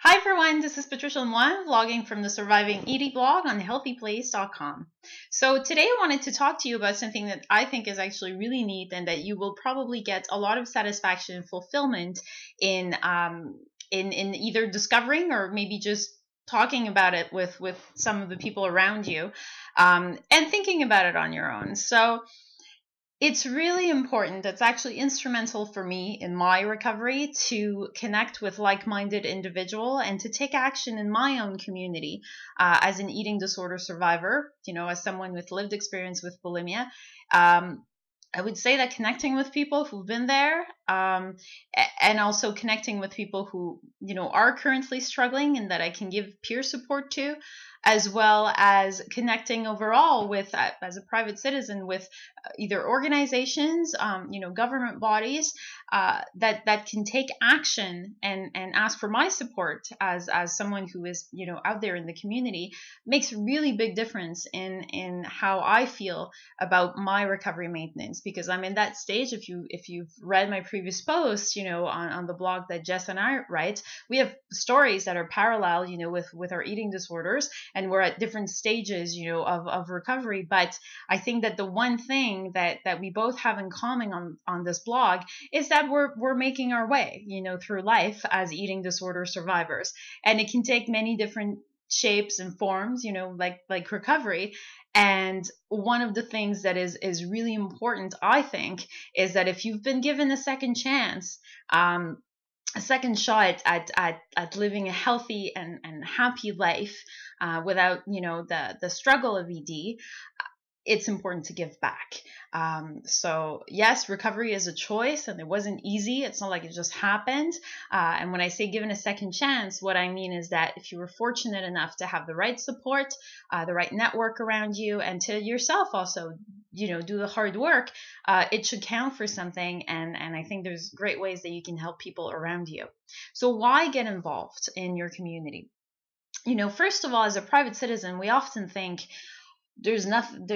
Hi everyone, this is Patricia Lemoine, vlogging from the Surviving Eating blog on HealthyPlace.com. So today I wanted to talk to you about something that I think is actually really neat and that you will probably get a lot of satisfaction and fulfillment in either discovering or maybe just talking about it with some of the people around you and thinking about it on your own. So it's really important. It's actually instrumental for me in my recovery to connect with like-minded individual and to take action in my own community as an eating disorder survivor, as someone with lived experience with bulimia. I would say that connecting with people who've been there and also connecting with people who, are currently struggling and that I can give peer support to, as well as connecting overall with, as a private citizen, with either organizations, government bodies that can take action and ask for my support as someone who is, out there in the community, makes a really big difference in how I feel about my recovery maintenance, because I'm in that stage. If you've read my previous posts, on the blog that Jess and I write, we have stories that are parallel, with our eating disorders, and we're at different stages, of recovery. But I think that the one thing that we both have in common on this blog is that we're making our way, through life as eating disorder survivors, and it can take many different shapes and forms, like recovery. And one of the things that is really important, I think, is that if you've been given a second chance, a second shot at living a healthy and happy life without, the struggle of ED, it's important to give back. So yes, recovery is a choice, and it wasn't easy. It's not like it just happened. And when I say given a second chance, what I mean is that if you were fortunate enough to have the right support, the right network around you, and to yourself also, do the hard work, it should count for something. And I think there's great ways that you can help people around you. So why get involved in your community? First of all, as a private citizen, we often think, there's nothing,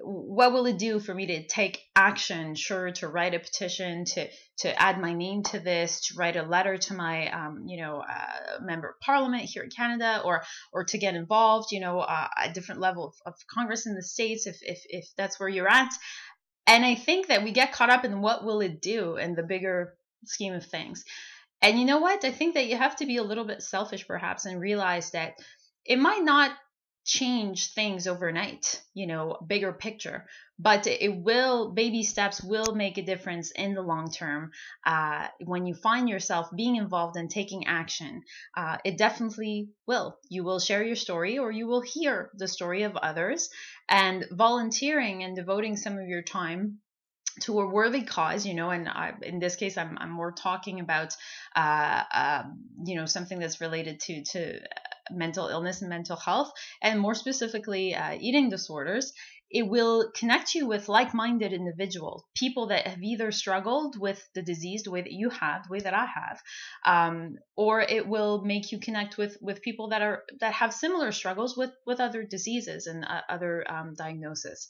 what will it do for me to take action? Sure, to write a petition, to add my name to this, to write a letter to my, member of parliament here in Canada, or to get involved, at different level of Congress in the States, if that's where you're at. And I think that we get caught up in what will it do in the bigger scheme of things. And you know what? I think that you have to be a little bit selfish perhaps and realize that it might not change things overnight, bigger picture, but baby steps will make a difference in the long term. When you find yourself being involved and taking action, it definitely will. You will share your story, or you will hear the story of others, and volunteering and devoting some of your time to a worthy cause, and in this case, I'm more talking about, something that's related to mental illness and mental health, and more specifically, eating disorders. It will connect you with like-minded individuals, people that have either struggled with the disease the way that you have, the way that I have, or it will make you connect with people that have similar struggles with other diseases and other diagnoses.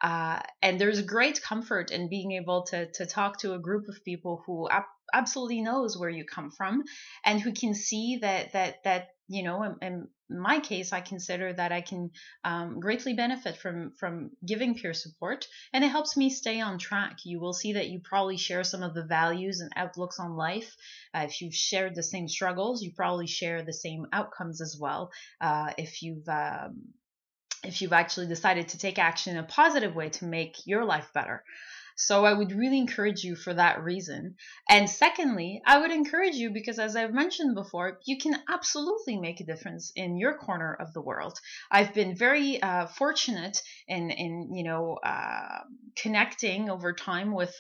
And there's great comfort in being able to talk to a group of people who absolutely knows where you come from, and who can see that in my case, I consider that I can greatly benefit from giving peer support, and it helps me stay on track. You will see that you probably share some of the values and outlooks on life. If you've shared the same struggles, you probably share the same outcomes as well. If you've actually decided to take action in a positive way to make your life better. So I would really encourage you for that reason. And secondly, I would encourage you because, as I've mentioned before, you can absolutely make a difference in your corner of the world. I've been very fortunate in connecting over time with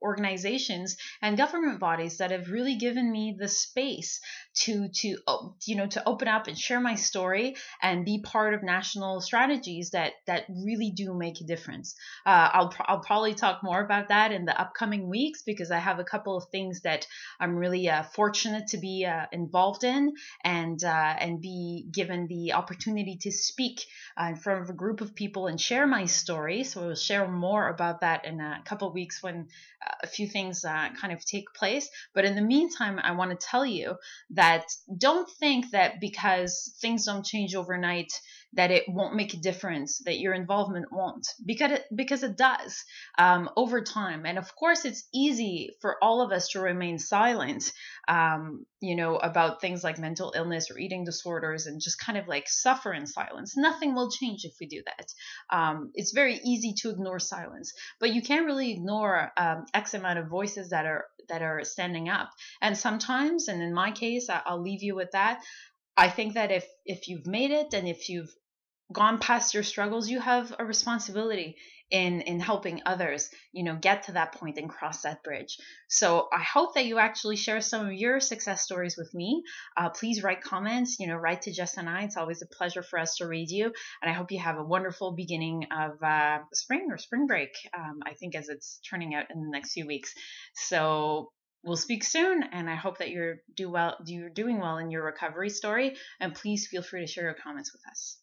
organizations and government bodies that have really given me the space to open up and share my story and be part of national strategies that really do make a difference. I'll probably talk more about that in the upcoming weeks, because I have a couple of things that I'm really fortunate to be involved in and be given the opportunity to speak in front of a group of people and share my story. So I will share more about that in a couple of weeks when a few things kind of take place. But in the meantime, I want to tell you that don't think that because things don't change overnight that it won't make a difference, that your involvement won't, because it does over time. And of course, it's easy for all of us to remain silent, about things like mental illness or eating disorders, and just kind of like suffer in silence. Nothing will change if we do that. It's very easy to ignore silence, but you can't really ignore X amount of voices that are standing up. And sometimes, and in my case, I'll leave you with that. I think that if you've made it, and if you've gone past your struggles, you have a responsibility in helping others, get to that point and cross that bridge. So I hope that you actually share some of your success stories with me. Please write comments, write to Jess and I. It's always a pleasure for us to read you. And I hope you have a wonderful beginning of spring or spring break, I think, as it's turning out in the next few weeks. So we'll speak soon, and I hope that you're doing well in your recovery story. And please feel free to share your comments with us.